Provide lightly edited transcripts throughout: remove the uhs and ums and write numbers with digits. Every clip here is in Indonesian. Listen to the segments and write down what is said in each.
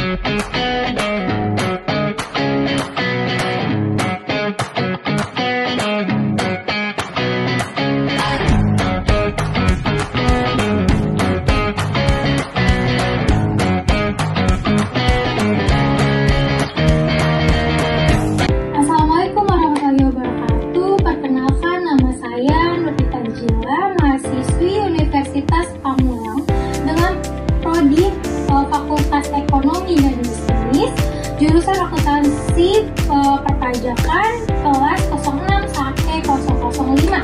Assalamualaikum warahmatullahi wabarakatuh. Perkenalkan, nama saya Nurita Jila, mahasiswi Universitas Pamulang dengan prodi Fakultas Ekonomi dan Bisnis, jurusan akuntansi perpajakan kelas 06 sampai 005.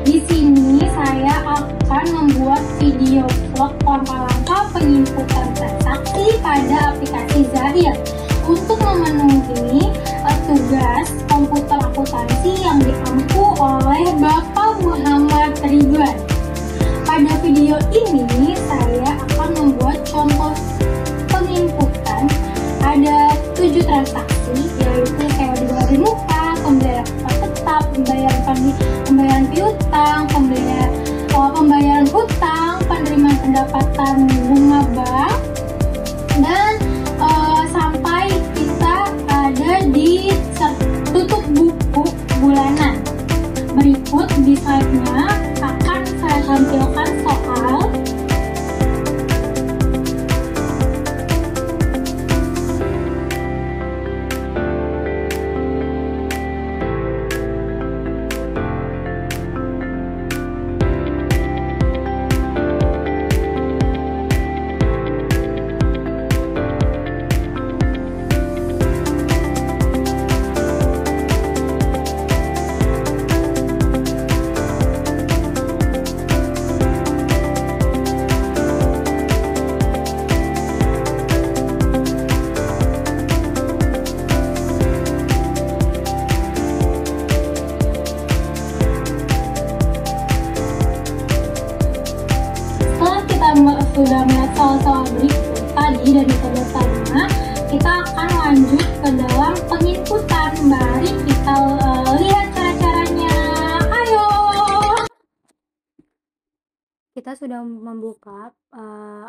Di sini saya akan membuat video vlog langkah-langkah penginputan transaksi pada aplikasi Zahir untuk memenuhi tugas komputer akuntansi yang diampu oleh Bapak Muhammad Ridwan. Pada video ini saya akan membuat contoh penginputan. Ada 7 transaksi, yaitu sewa di luar muka, pembayaran upah tetap, pembayaran piutang, pembayaran hutang, penerimaan pendapatan bunga bank, dan sampai kita ada di tutup buku bulanan. Berikut di slide-nya akan saya tampilkan soal. Sudah melihat soal-soal berikut tadi dan metode-metodenya, kita akan lanjut ke dalam penginputan. Mari kita lihat cara-caranya. Ayo! Kita sudah membuka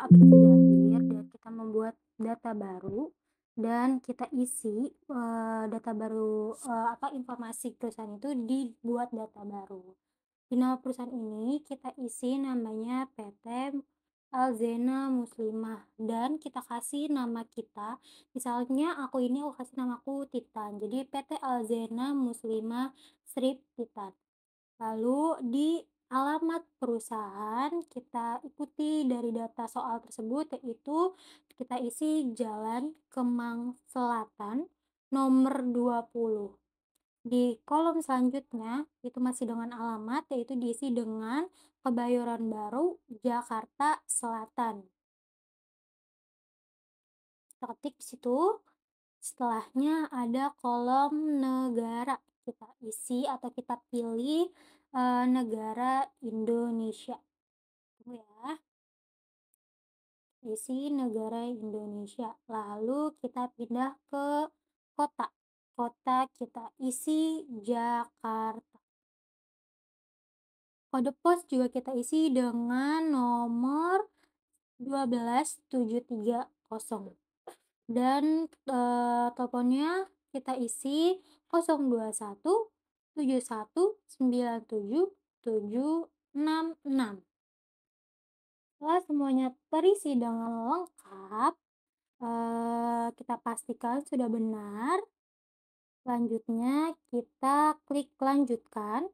aplikasi Zahir dan kita membuat data baru dan kita isi data baru, informasi perusahaan itu dibuat data baru. Di nama perusahaan ini kita isi namanya PT Alzena Muslimah dan kita kasih nama kita. Misalnya aku kasih namaku Titan. Jadi PT Alzena Muslimah Strip Titan. Lalu di alamat perusahaan kita ikuti dari data soal tersebut, yaitu kita isi Jalan Kemang Selatan nomor 20. Di kolom selanjutnya itu masih dengan alamat, yaitu diisi dengan Kebayoran Baru, Jakarta Selatan. Kita ketik di situ. Setelahnya ada kolom negara. Kita isi atau kita pilih negara Indonesia. Tunggu ya. Isi negara Indonesia. Lalu kita pindah ke kota. Kota kita isi Jakarta. Kode pos juga kita isi dengan nomor 12730 dan teleponnya kita isi 021 71 97 766. Setelah semuanya terisi dengan lengkap, kita pastikan sudah benar. Selanjutnya kita klik lanjutkan.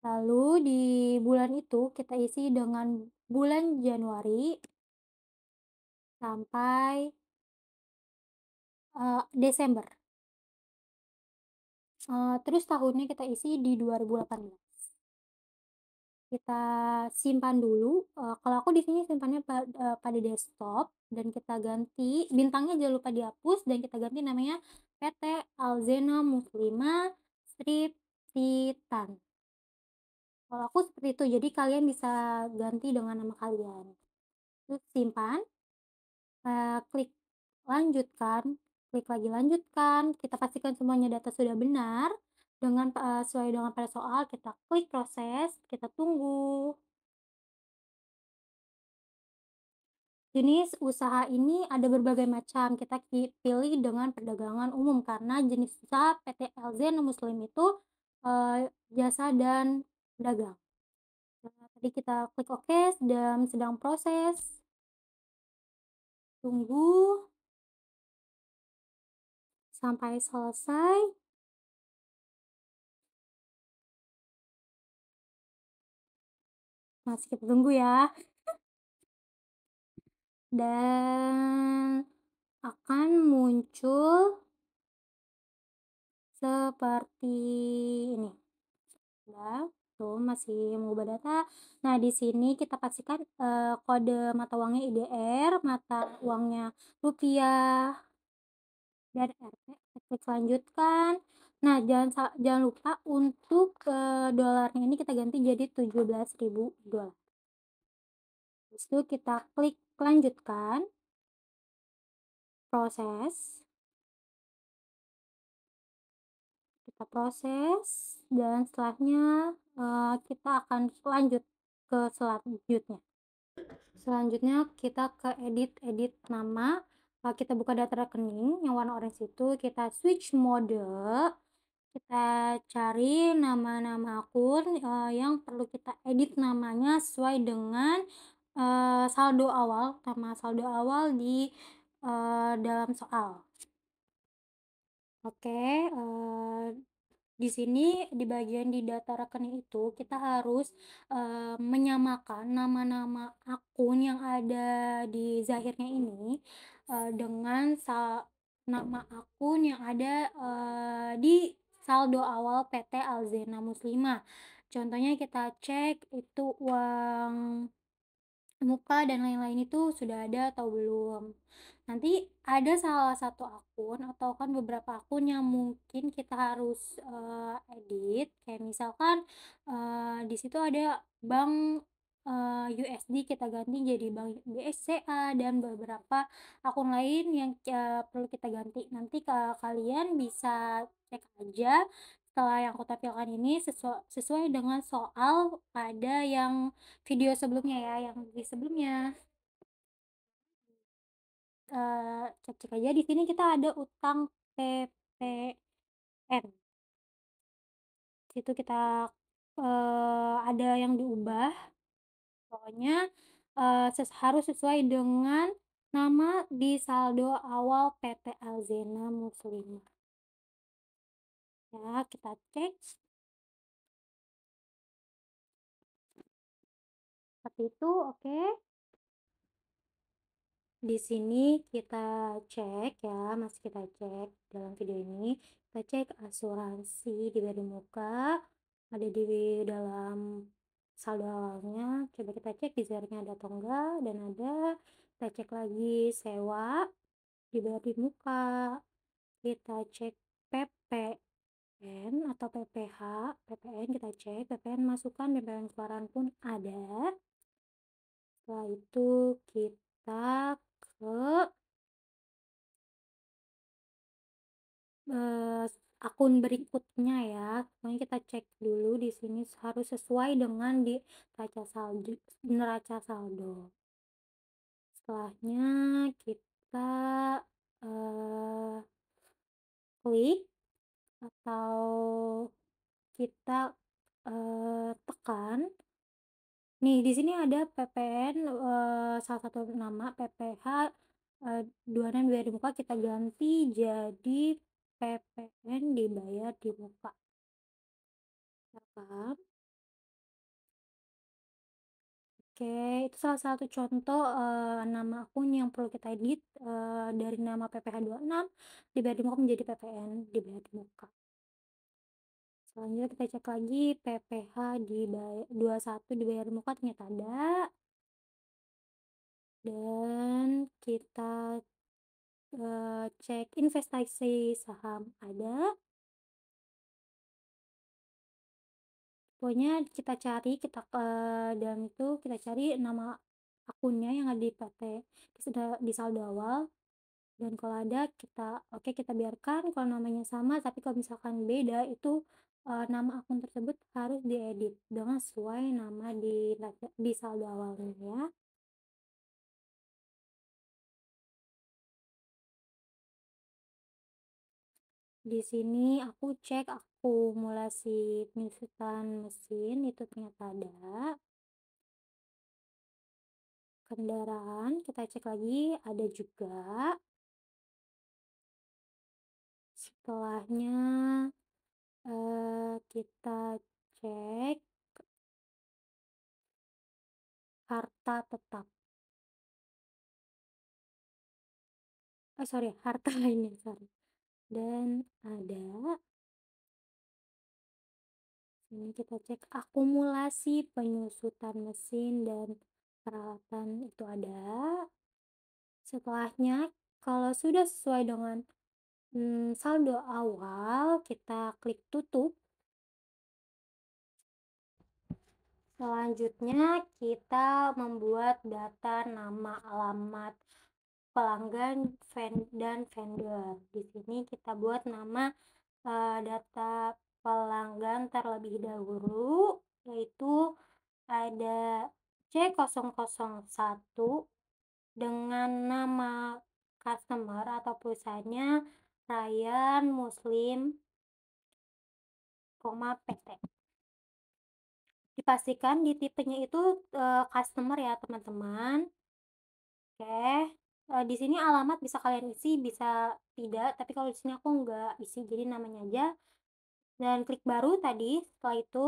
Lalu di bulan itu kita isi dengan bulan Januari sampai Desember. Terus tahunnya kita isi di 2018. Kita simpan dulu. Kalau aku di sini simpannya pada desktop dan kita ganti bintangnya, jangan lupa dihapus dan kita ganti namanya PT Alzena Muslimah Strip Titan. Kalau aku seperti itu, jadi kalian bisa ganti dengan nama kalian. Terus simpan, klik lanjutkan, klik lagi lanjutkan. Kita pastikan semuanya data sudah benar dengan sesuai dengan pada soal. Kita klik proses, kita tunggu. Jenis usaha ini ada berbagai macam, kita pilih dengan perdagangan umum karena jenis usaha PT LZ Muslim itu, jasa dan dagang. Tadi kita klik oke dan sedang proses, tunggu sampai selesai, masih kita tunggu ya, dan akan muncul seperti ini. Ya, tuh masih mengubah data. Nah, di sini kita pastikan, kode mata uangnya IDR, mata uangnya rupiah dan Rp, klik lanjutkan. Nah, jangan lupa untuk, dolarnya ini kita ganti jadi 17.000 dolar. Habis itu kita klik lanjutkan, proses, kita proses, dan setelahnya, kita akan lanjut ke selanjutnya. Selanjutnya kita ke edit nama, kita buka data rekening yang warna orange itu, kita switch mode, kita cari nama-nama akun, yang perlu kita edit namanya sesuai dengan, saldo awal, nama saldo awal di, dalam soal. Oke, di sini di bagian di data rekening itu kita harus, menyamakan nama-nama akun yang ada di zahirnya ini, dengan nama akun yang ada, di saldo awal PT Alzena Muslimah. Contohnya kita cek itu uang muka dan lain-lain itu sudah ada atau belum. Nanti ada salah satu akun atau kan beberapa akun yang mungkin kita harus, edit, kayak misalkan, di situ ada bank, USD kita ganti jadi bank BSCA dan beberapa akun lain yang, perlu kita ganti. Nanti kalian bisa cek aja setelah yang aku tampilkan ini sesuai dengan soal pada yang video sebelumnya ya, yang di sebelumnya. Cek-cek aja di sini kita ada utang PPN. Situ kita, ada yang diubah, pokoknya, harus sesuai dengan nama di saldo awal PT Alzena Muslimah. Ya, kita cek, seperti itu, oke. Di sini kita cek ya, masih kita cek dalam video ini, kita cek asuransi di Bri Muka, ada di dalam saldo awalnya, coba kita cek di zarnya ada atau enggak, dan ada. Kita cek lagi sewa di Bri Muka, kita cek PPN atau PPH, PPN kita cek, PPN masukan, PPN keluaran pun ada. Setelah itu kita ke Eee, akun berikutnya ya, pokoknya kita cek dulu di sini harus sesuai dengan di neraca saldo. Setelahnya kita, eee, klik atau kita, tekan. Nih di sini ada PPN, salah satu nama PPH, 26 dibayar di muka kita ganti jadi PPN dibayar di muka. Paham? Oke, itu salah satu contoh, nama akun yang perlu kita edit, dari nama PPH 26 dibayar di muka menjadi PPN dibayar di muka. Selanjutnya kita cek lagi PPH 21 dibayar di muka ternyata ada, dan kita, cek investasi saham ada. Pokoknya kita cari, dan itu kita cari nama akunnya yang ada di PT di saldo awal. Dan kalau ada kita biarkan, kalau namanya sama tapi kalau misalkan beda itu, nama akun tersebut harus diedit dengan sesuai nama di saldo awalnya ya. Di sini aku cek akumulasi penyusutan mesin itu ternyata ada. Kendaraan kita cek lagi ada juga. Setelahnya, kita cek harta tetap, sorry, harta lainnya, sorry. Dan ada, ini kita cek akumulasi penyusutan mesin dan peralatan itu ada. Setelahnya, kalau sudah sesuai dengan, saldo awal, kita klik tutup. Selanjutnya, kita membuat data nama, alamat pelanggan, dan vendor. Di sini kita buat nama, data pelanggan terlebih dahulu, yaitu ada C001 dengan nama customer atau perusahaannya Ryan Muslim, PT. Dipastikan di tipenya itu, customer ya, teman-teman. Oke, di sini alamat bisa kalian isi, bisa tidak, tapi kalau di sini aku nggak isi, jadi namanya aja, dan klik baru tadi. Setelah itu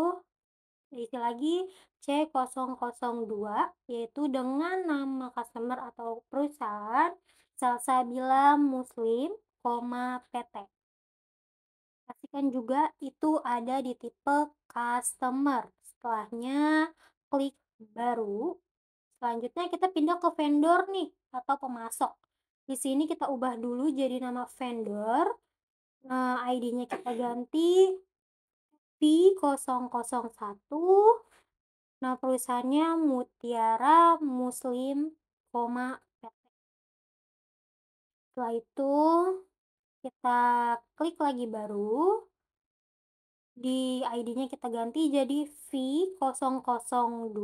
isi lagi C002, yaitu dengan nama customer atau perusahaan Salsabila Muslim, PT. Pastikan juga itu ada di tipe customer. Setelahnya klik baru. Selanjutnya kita pindah ke vendor nih atau pemasok. Di sini kita ubah dulu jadi nama vendor. Nah, ID-nya kita ganti P001. Nah, perusahaannya Mutiara Muslim, PT. Setelah itu kita klik lagi baru. Di ID-nya kita ganti jadi V002.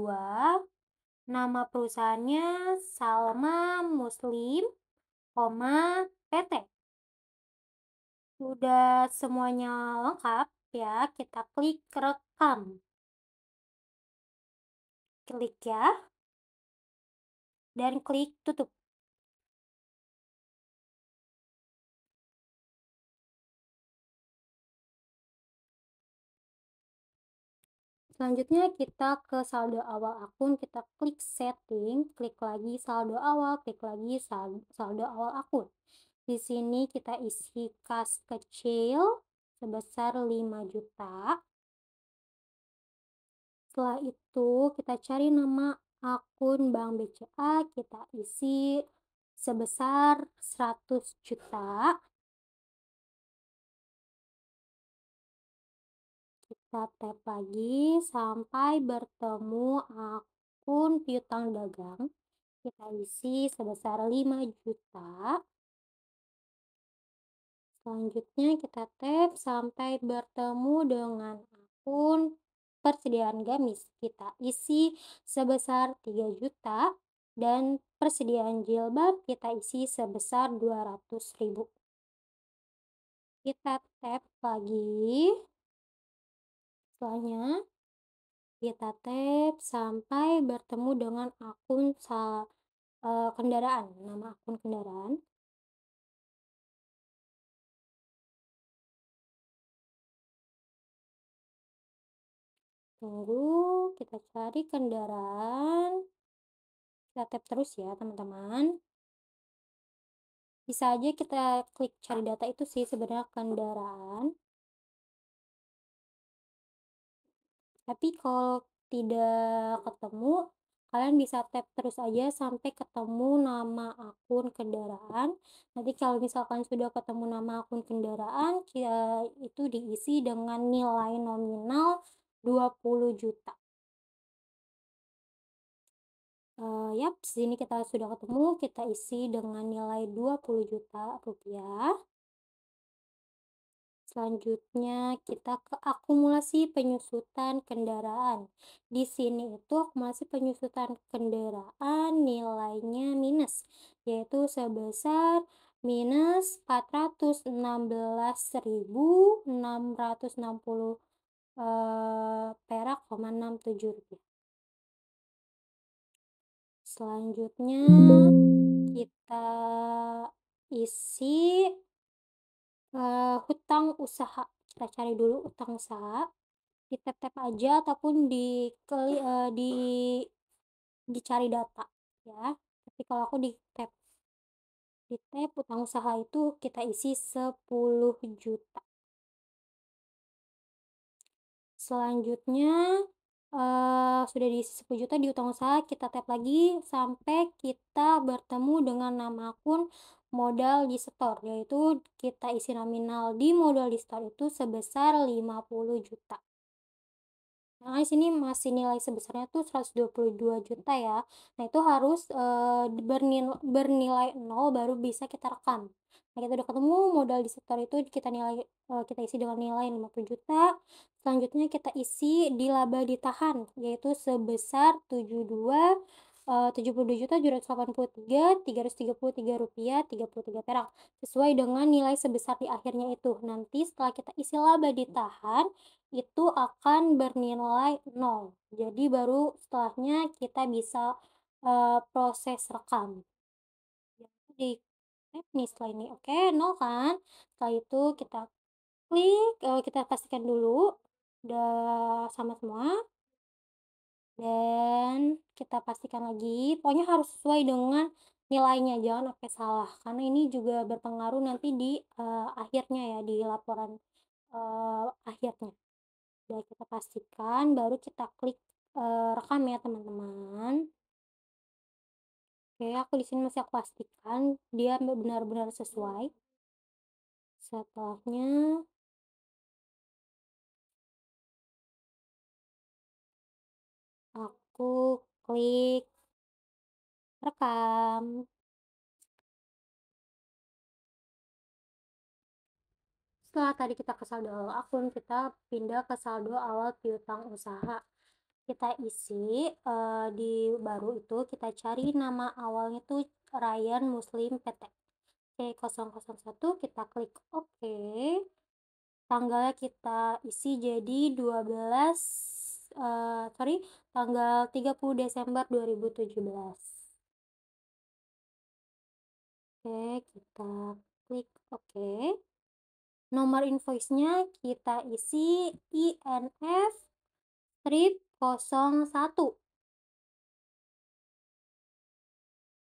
Nama perusahaannya Salma Muslim, PT. Sudah semuanya lengkap ya, kita klik rekam. Klik ya, dan klik tutup. Selanjutnya kita ke saldo awal akun, kita klik setting, klik lagi saldo awal, klik lagi saldo awal akun. Di sini kita isi kas kecil sebesar 5 juta. Setelah itu kita cari nama akun Bank BCA, kita isi sebesar 100 juta. Kita tap lagi sampai bertemu akun piutang dagang. Kita isi sebesar 5 juta. Selanjutnya kita tap sampai bertemu dengan akun persediaan gamis. Kita isi sebesar 3 juta dan persediaan jilbab kita isi sebesar 200.000. Kita tap lagi. Setelahnya kita tap sampai bertemu dengan akun kendaraan, nama akun kendaraan. Tunggu, kita cari kendaraan. Kita tap terus ya, teman-teman. Bisa aja kita klik cari data itu sih sebenarnya kendaraan. Tapi kalau tidak ketemu, kalian bisa tap terus aja sampai ketemu nama akun kendaraan. Nanti kalau misalkan sudah ketemu nama akun kendaraan, itu diisi dengan nilai nominal 20 juta. Yap, sini kita sudah ketemu, kita isi dengan nilai 20 juta rupiah. Selanjutnya kita ke akumulasi penyusutan kendaraan. Di sini itu akumulasi penyusutan kendaraan nilainya minus, yaitu sebesar minus 416.660 perak koma 67 rupiah. Selanjutnya kita isi, hutang usaha. Kita cari dulu hutang usaha, di tap-tap aja ataupun dicari data ya. Tapi kalau aku di tap hutang usaha itu kita isi 10 juta. Selanjutnya, sudah diisi 10 juta di hutang usaha, kita tap lagi sampai kita bertemu dengan nama akun modal di store, yaitu kita isi nominal di modal di store itu sebesar 50 juta. Nah, di sini masih nilai sebesarnya tuh 122 juta ya. Nah, itu harus, bernilai nol baru bisa kita rekam. Nah, kita udah ketemu modal di setor itu kita isi dengan nilai 50 juta. Selanjutnya kita isi di laba ditahan, yaitu sebesar 72.783.333 sesuai dengan nilai sebesar di akhirnya itu. Nanti setelah kita isi laba ditahan, itu akan bernilai nol. Jadi baru setelahnya kita bisa, proses rekam. Yaitu di tab nih setelah ini, oke, nol kan? Setelah itu kita klik, kita pastikan dulu udah sama semua, dan kita pastikan lagi, pokoknya harus sesuai dengan nilainya, jangan sampai salah, karena ini juga berpengaruh nanti di, akhirnya ya, di laporan, akhirnya. Udah kita pastikan, baru kita klik, rekam ya teman-teman. Oke, aku di sini masih aku pastikan dia benar-benar sesuai. Setelahnya aku klik rekam. Setelah tadi kita ke saldo awal akun, kita pindah ke saldo awal piutang usaha. Kita isi, di baru itu kita cari nama awalnya tuh Ryan Muslim PT. Oke, 001 kita klik oke. Tanggalnya kita isi jadi 12, tanggal 30 Desember 2017. Oke, kita klik oke. Nomor invoice-nya kita isi INF strip 01.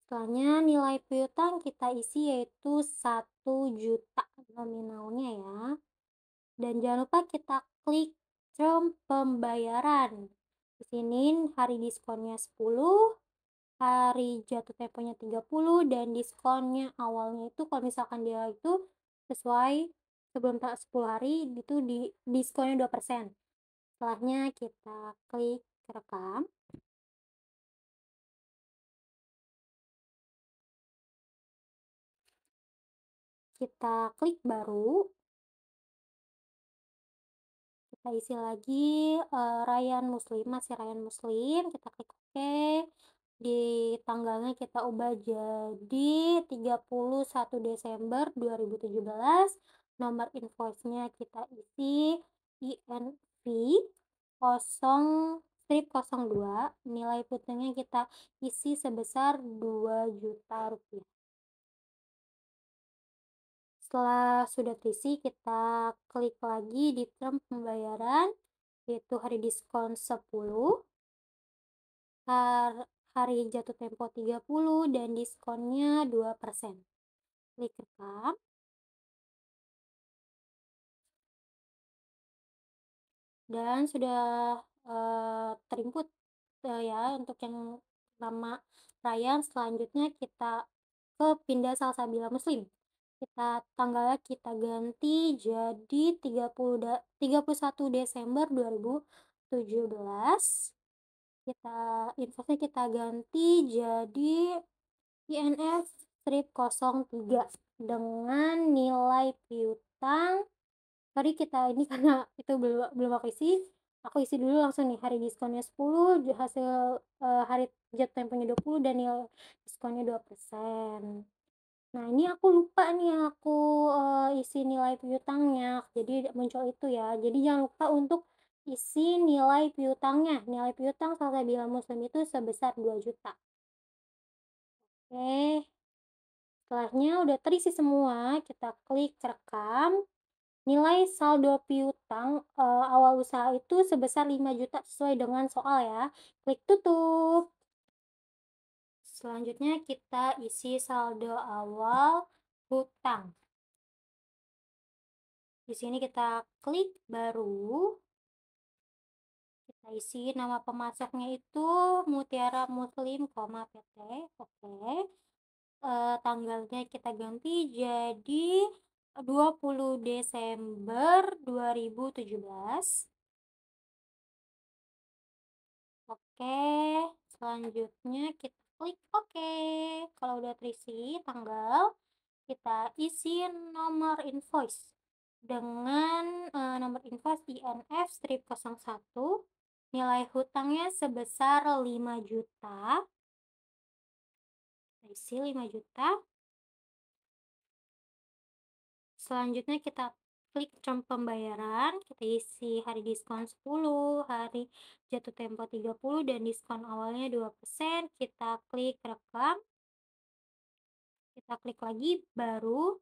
Setelahnya nilai piutang kita isi yaitu 1 juta nominalnya ya. Dan jangan lupa kita klik term pembayaran. Di sini hari diskonnya 10, hari jatuh temponya 30, dan diskonnya awalnya itu kalau misalkan dia itu sesuai sebelum 10 hari itu diskonnya 2%. Setelahnya kita klik rekam, kita klik baru, kita isi lagi, Ryan Muslim, masih Ryan Muslim, kita klik oke. Di tanggalnya kita ubah jadi 31 Desember 2017. Nomor invoice-nya kita isi INV 0/02, nilai piutangnya kita isi sebesar 2 juta rupiah. Setelah sudah terisi, kita klik lagi di term pembayaran, yaitu hari diskon 10, hari jatuh tempo 30, dan diskonnya 2%. Klik rekam, dan sudah, terinput, ya untuk yang nama Ryan. Selanjutnya kita ke pindah Salsabila Muslim. Tanggalnya kita ganti jadi 31 Desember 2017. Invoice-nya kita ganti jadi INF strip 03 dengan nilai piutang. Tadi kita ini karena itu belum aku isi dulu langsung nih, hari diskonnya 10, hasil, hari jatuh temponya 20, dan nilai diskonnya 2%. Nah, ini aku lupa nih aku, isi nilai piutangnya, jadi muncul itu ya. Jadi jangan lupa untuk isi nilai piutangnya. Nilai piutang Salsabila Muslim itu sebesar 2 juta. Oke, setelahnya udah terisi semua, kita klik rekam. Nilai saldo piutang, awal usaha itu sebesar 5 juta sesuai dengan soal ya. Klik tutup. Selanjutnya kita isi saldo awal hutang. Di sini kita klik baru, kita isi nama pemasoknya itu Mutiara Muslim, PT, oke. Tanggalnya kita ganti jadi 20 Desember 2017. Oke, selanjutnya kita klik oke. Kalau udah terisi tanggal, kita isi nomor invoice dengan, nomor invoice INF strip 01, nilai hutangnya sebesar 5 juta, kita isi 5 juta. Selanjutnya kita klik pembayaran, kita isi hari diskon 10, hari jatuh tempo 30, dan diskon awalnya 2%. Kita klik rekam, kita klik lagi baru,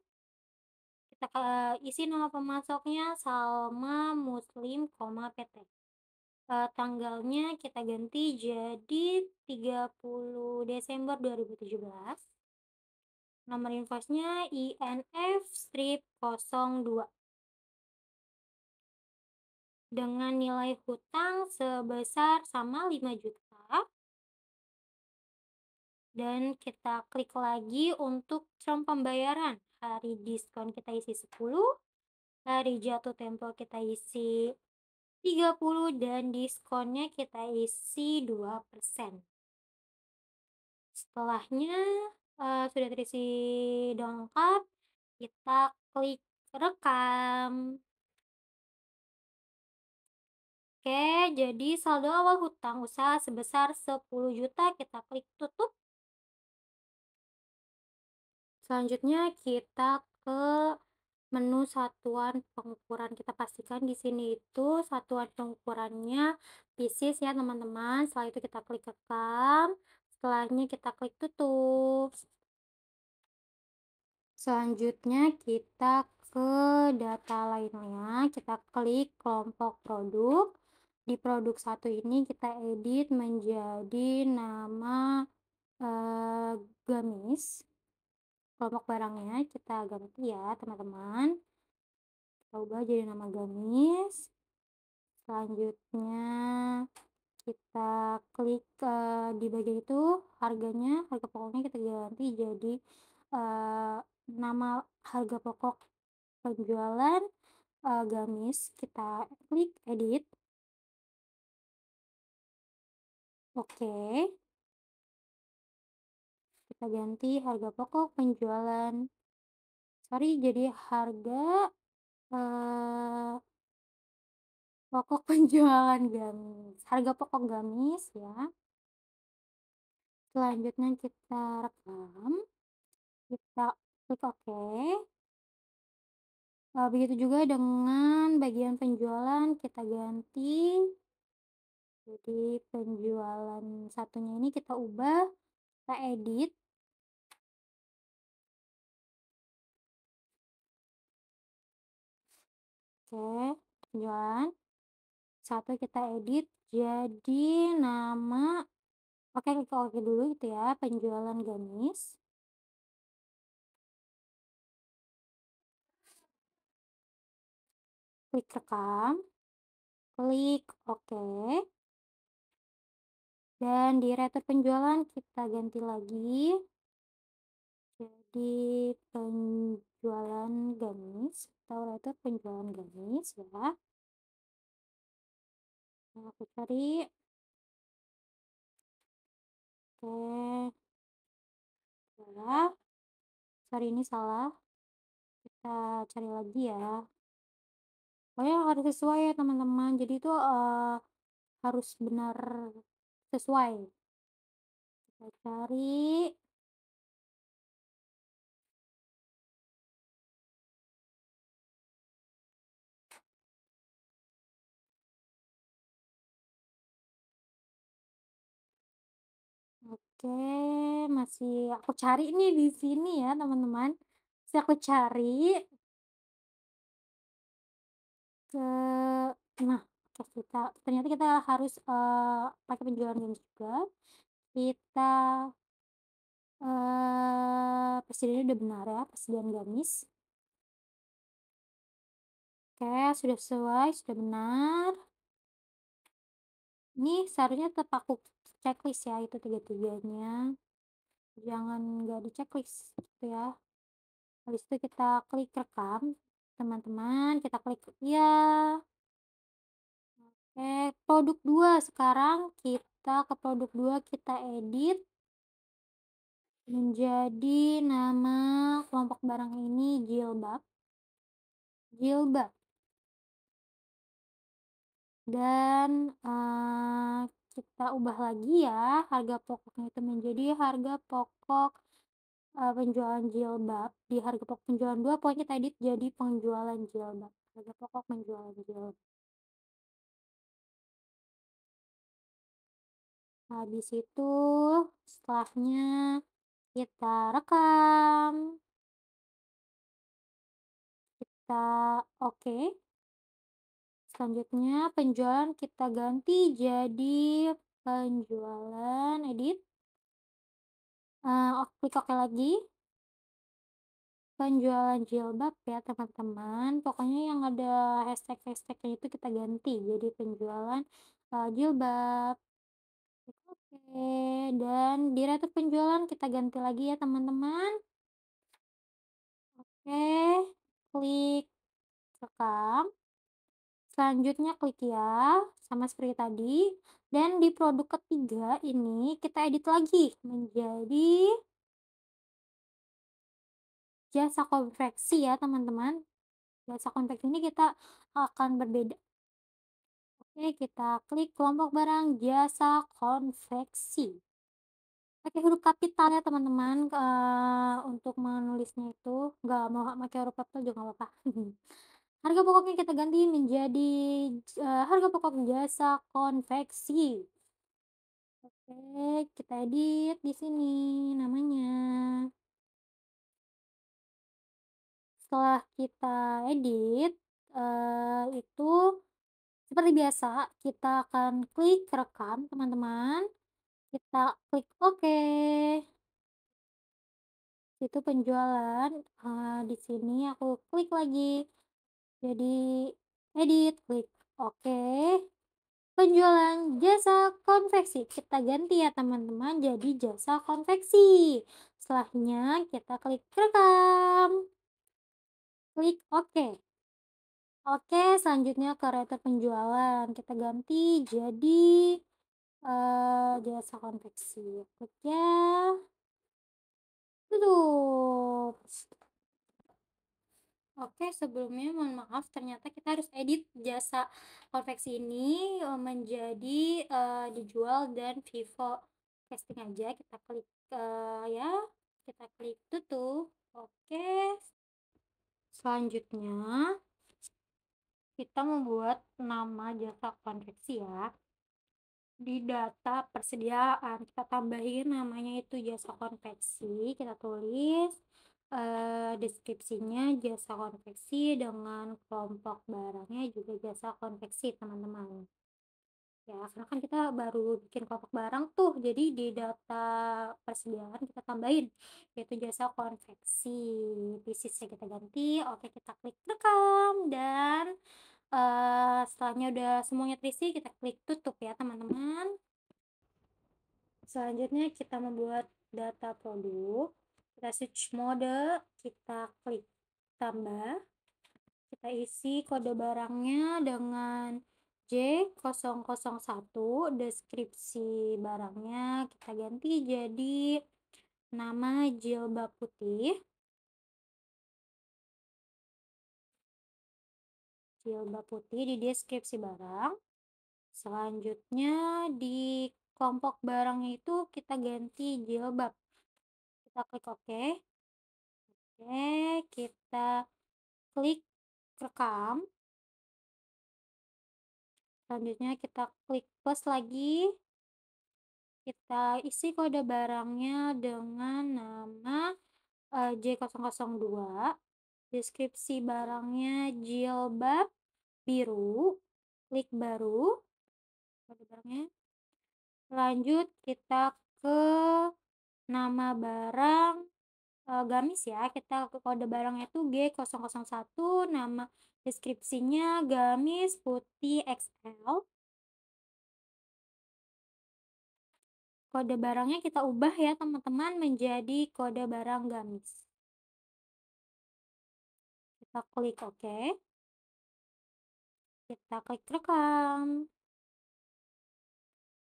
kita isi nama pemasoknya Salma Muslim, PT. Tanggalnya kita ganti jadi 30 Desember 2017. Nomor invoice-nya INF strip 02 dengan nilai hutang sebesar sama 5 juta, dan kita klik lagi untuk pembayaran. Hari diskon kita isi 10, hari jatuh tempo kita isi 30, dan diskonnya kita isi 2%. Setelahnya, sudah terisi lengkap, kita klik rekam. Oke, jadi saldo awal hutang usaha sebesar 10 juta, kita klik tutup. Selanjutnya kita ke menu satuan pengukuran. Kita pastikan di sini itu satuan pengukurannya pieces ya, teman-teman. Setelah itu kita klik rekam, setelahnya kita klik tutup. Selanjutnya kita ke data lainnya, kita klik kelompok produk. Di produk satu ini kita edit menjadi nama, gamis. Kelompok barangnya kita ganti ya, teman-teman. Kita ubah jadi nama gamis. Selanjutnya kita klik, di bagian itu harganya, harga pokoknya kita ganti jadi, eee, nama harga pokok penjualan, gamis. Kita klik edit. Oke, kita ganti harga pokok penjualan, sorry, jadi harga, eee, pokok penjualan gamis, harga pokok gamis ya. Selanjutnya kita rekam, kita klik oke. Begitu juga dengan bagian penjualan, kita ganti jadi penjualan satunya ini kita ubah, kita edit. Oke, penjualan satu kita edit jadi nama, oke, klik oke dulu gitu ya, penjualan gamis. Klik rekam, klik oke, dan di retur penjualan kita ganti lagi jadi penjualan gamis atau retur penjualan gamis ya. Nah, aku cari, oke, salah, sorry ini salah, kita cari lagi ya. Pokoknya harus sesuai ya, teman-teman, jadi itu, harus benar sesuai. Kita cari, Oke, masih aku cari nih di sini ya, teman-teman. Masih aku cari ke nah, oke ternyata kita harus, pakai penjualan gamis juga. Kita, persediaannya udah benar ya, persediaan gamis. Oke, sudah sesuai, sudah benar. Ini seharusnya tetap aku checklist ya, itu tiga-tiganya. Jangan nggak di-checklist gitu ya. Habis itu kita klik rekam, teman-teman, kita klik iya. Oke, produk 2 sekarang kita ke produk 2 kita edit menjadi nama kelompok barang ini jilbab jilbab dan, kita ubah lagi ya harga pokoknya itu menjadi harga pokok, penjualan jilbab, di harga pokok penjualan 2 pokoknya kita edit jadi penjualan jilbab, harga pokok penjualan jilbab. Habis itu setelahnya kita rekam, kita oke. Selanjutnya penjualan kita ganti jadi penjualan edit, klik oke lagi, penjualan jilbab ya teman-teman. Pokoknya yang ada hashtag-hashtag-nya itu kita ganti jadi penjualan, jilbab. Klik oke, dan di rater penjualan kita ganti lagi ya teman-teman. Oke, klik rekam. Selanjutnya klik ya, sama seperti tadi. Dan di produk ketiga ini kita edit lagi menjadi jasa konveksi ya teman-teman. Jasa konveksi ini kita akan berbeda. Oke, kita klik kelompok barang jasa konveksi. Pakai huruf kapital ya teman-teman, untuk menulisnya itu, nggak mau pakai huruf kapital juga nggak apa-apa. Harga pokoknya kita ganti menjadi, harga pokok jasa konveksi. Oke, kita edit di sini namanya. Setelah kita edit, itu seperti biasa kita akan klik rekam teman-teman, kita klik oke. Itu penjualan, di sini aku klik lagi, jadi edit, klik oke. Penjualan jasa konveksi, kita ganti ya teman-teman jadi jasa konveksi. Setelahnya kita klik rekam, klik oke. Oke, selanjutnya ke rater penjualan, kita ganti jadi, jasa konveksi. Klik ya, tutup. Oke, sebelumnya mohon maaf ternyata kita harus edit jasa konveksi ini, menjadi, dijual dan Vivo casting aja. Kita klik, ya, kita klik tutup. Oke, selanjutnya kita membuat nama jasa konveksi ya. Di data persediaan kita tambahin namanya itu jasa konveksi, kita tulis, deskripsinya jasa konveksi dengan kelompok barangnya juga jasa konveksi teman-teman. Ya, karena kan kita baru bikin kelompok barang tuh, jadi di data persediaan kita tambahin, yaitu jasa konveksi. Bisnisnya kita ganti, oke kita klik rekam dan, setelahnya udah semuanya terisi, kita klik tutup ya teman-teman. Selanjutnya kita membuat data produk, kita switch mode, kita klik tambah, kita isi kode barangnya dengan J001, deskripsi barangnya kita ganti jadi nama jilbab putih, di deskripsi barang. Selanjutnya di kelompok barangnya itu kita ganti jilbab, kita klik oke. Oke, kita klik rekam, selanjutnya kita klik plus lagi, Kita isi kode barangnya dengan nama, J002, deskripsi barangnya jilbab biru, klik baru, kode barangnya. Lanjut kita ke nama barang, gamis ya, kita ke kode barangnya itu G001, nama deskripsinya gamis putih XL. Kode barangnya kita ubah ya teman-teman menjadi kode barang gamis. Kita klik oke, kita klik rekam.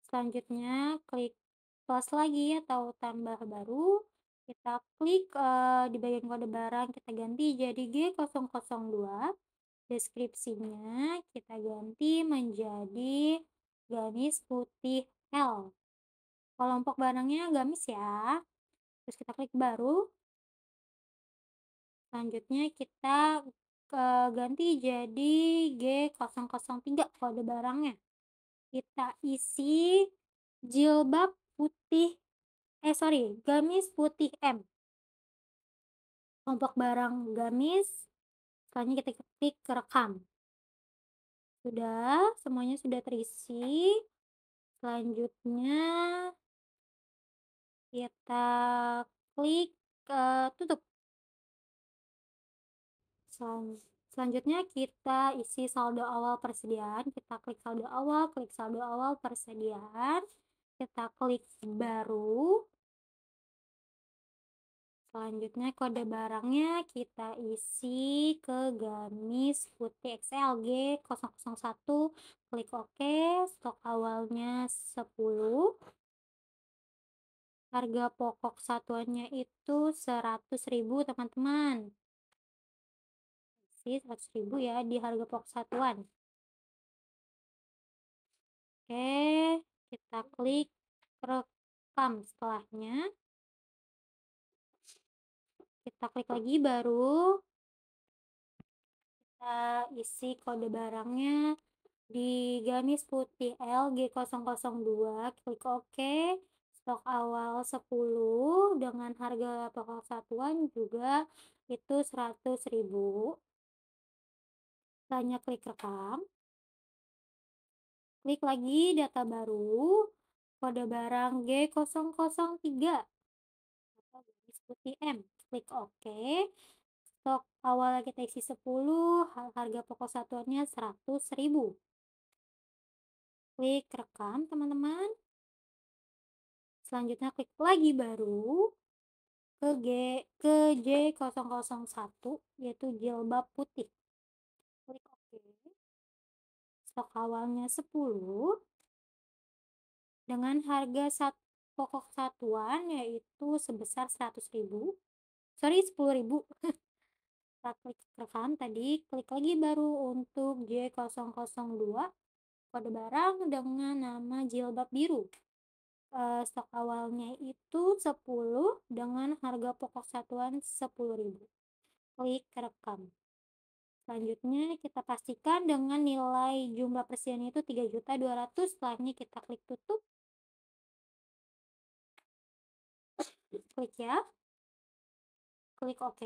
Selanjutnya klik plus lagi atau tambah baru, kita klik, di bagian kode barang kita ganti jadi G002, deskripsinya kita ganti menjadi gamis putih L. Kelompok barangnya gamis ya, terus kita klik baru, selanjutnya kita, ganti jadi G003 kode barangnya. Kita isi jilbab putih gamis putih M, kelompok barang gamis, selanjutnya kita ketik rekam. Sudah, semuanya sudah terisi. Selanjutnya kita klik, tutup. Selanjutnya kita isi saldo awal persediaan, kita klik saldo awal, klik saldo awal persediaan, kita klik baru. Selanjutnya kode barangnya kita isi ke gamis putih XL G001, klik OK, stok awalnya 10, harga pokok satuannya itu 100.000 teman-teman. Isi 100.000 ya di harga pokok satuan. Oke, kita klik rekam setelahnya. Kita klik lagi baru, kita isi kode barangnya di gamis putih LG002, klik OK, stok awal 10 dengan harga pokok satuan juga itu 100.000. Selanjutnya klik rekam, klik lagi data baru, kode barang G003 atau gamis putih M, klik OK, stok awal kita isi 10, harga pokok satuannya 100.000. Klik rekam teman-teman. Selanjutnya klik lagi baru ke J001 yaitu jilbab putih. Klik OK. Stok awalnya 10 dengan harga pokok satuan yaitu sebesar 100.000. Sorry, 10.000. Kita klik rekam tadi, klik lagi baru untuk J002 kode barang dengan nama jilbab biru. Stok awalnya itu 10 dengan harga pokok satuan 10.000. Klik rekam. Selanjutnya kita pastikan dengan nilai jumlah persediaan itu 3.200.000. Setelahnya kita klik tutup. Klik ya. Klik OK.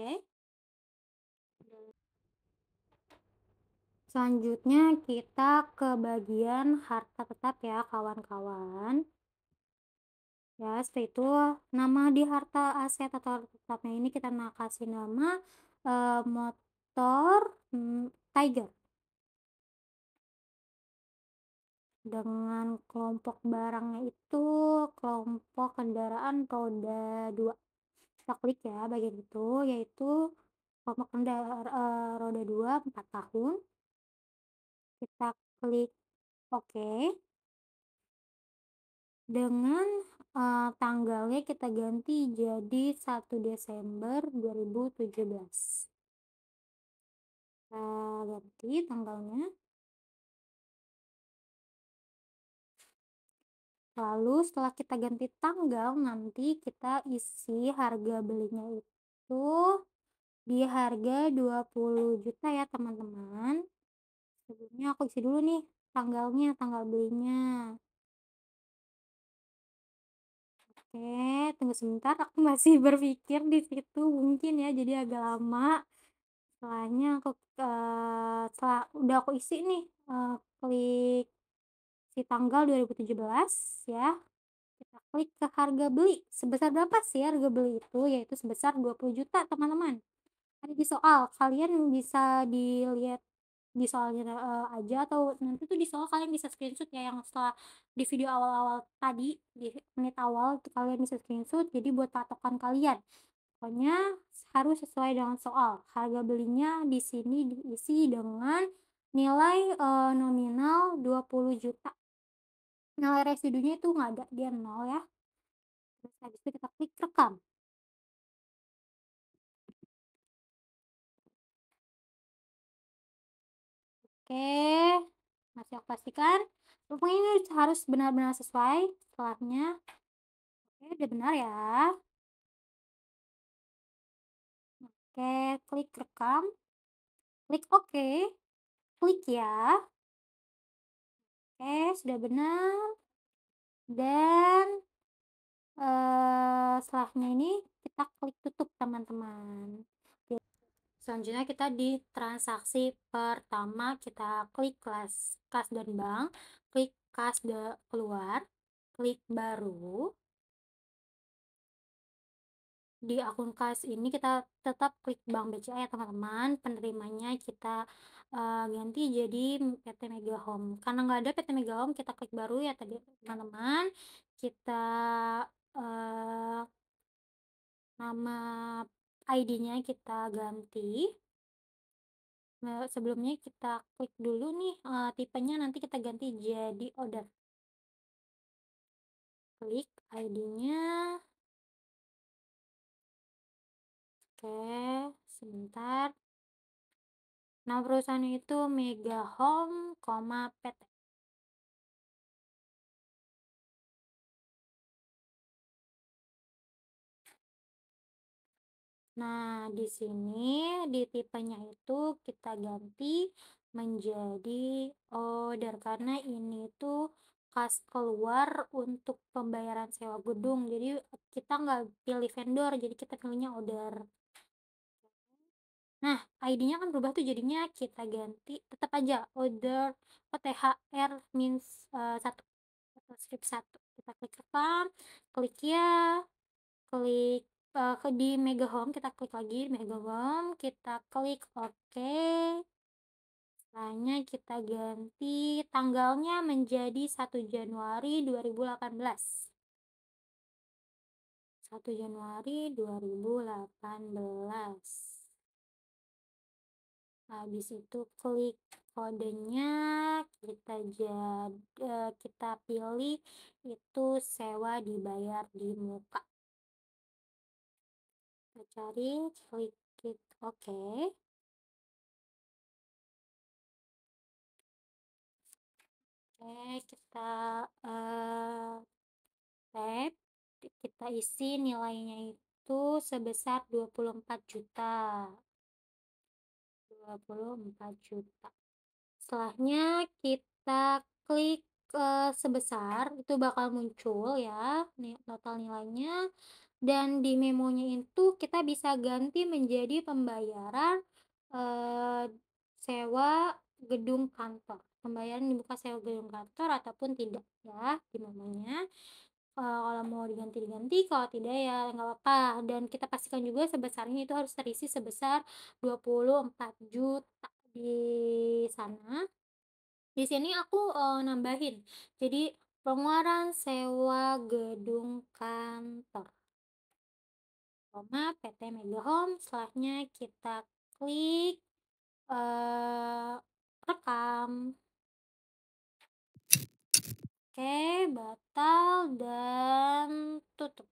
Selanjutnya kita ke bagian harta tetap ya kawan-kawan. Ya, setelah itu nama di harta aset atau harta tetapnya ini kita kasih nama, motor, Tiger. Dengan kelompok barangnya itu kelompok kendaraan roda 2. Kita klik ya bagian itu, yaitu kelompok roda 2 4 tahun. Kita klik OK. Dengan, tanggalnya kita ganti jadi 1 Desember 2017. Kita ganti tanggalnya. Lalu setelah kita ganti tanggal, nanti kita isi harga belinya itu di harga 20 juta ya teman-teman. Sebelumnya aku isi dulu nih tanggalnya, tanggal belinya. Oke, tunggu sebentar, aku masih berpikir di situ mungkin ya, jadi agak lama. Setelahnya aku, setelah udah aku isi nih, klik si tanggal 2017 ya, kita klik ke harga beli. Sebesar berapa sih harga beli itu? Yaitu sebesar 20 juta teman-teman. Ada di soal, kalian bisa dilihat di soalnya, aja atau nanti tuh di soal kalian bisa screenshot ya yang setelah di video awal-awal tadi, di menit awal itu kalian bisa screenshot jadi buat patokan kalian. Pokoknya harus sesuai dengan soal. Harga belinya di sini diisi dengan nilai, nominal 20 juta. Nilai residunya itu nggak ada, dia nol ya. Terus habis itu kita klik rekam. Oke, masih aku pastikan. Pokoknya ini harus benar-benar sesuai setelahnya. Oke, udah benar ya. Oke, klik rekam, klik oke, klik ya. Oke, sudah benar. Dan setelahnya ini kita klik tutup teman-teman. Selanjutnya kita di transaksi pertama kita klik kas dan bank, klik keluar, klik baru. Di akun kas ini kita tetap klik Bank BCA ya teman-teman, penerimanya kita, ganti jadi PT Mega Home. Karena nggak ada PT Mega Home kita klik baru ya tadi teman-teman, kita, eee, nama ID-nya kita ganti, sebelumnya kita klik dulu nih, tipenya nanti kita ganti jadi order. Klik ID-nya, oke, sebentar. Nama perusahaannya itu Mega Home, PT. Nah, di sini di tipenya itu kita ganti menjadi order karena ini tuh kas keluar untuk pembayaran sewa gedung. Jadi kita nggak pilih vendor, jadi kita pilihnya order. Nah, ID-nya kan berubah tuh jadinya kita ganti tetap aja order OTHR means 1 atau strip 1. Kita klik rekam, klik ya. Klik, di Mega Home kita klik lagi Mega Home, kita klik oke, setelahnya kita ganti tanggalnya menjadi 1 Januari 2018. 1 Januari 2018. Habis itu klik kodenya, kita pilih itu sewa dibayar di muka. Kita cari, klik oke. Oke, kita, tap, kita isi nilainya itu sebesar 24 juta. 24 juta. Setelahnya kita klik, sebesar, itu bakal muncul ya total nilainya, dan di memonya itu kita bisa ganti menjadi pembayaran, eee, sewa gedung kantor. Pembayaran dibuka sewa gedung kantor ataupun tidak ya di memonya. Kalau mau diganti, kalau tidak ya nggak apa-apa, dan kita pastikan juga sebesarnya itu harus terisi sebesar 24 juta di sana. Di sini aku, nambahin, jadi pengeluaran sewa gedung kantor, PT Mega Home, setelahnya kita klik, eee, rekam. Oke, batal dan tutup.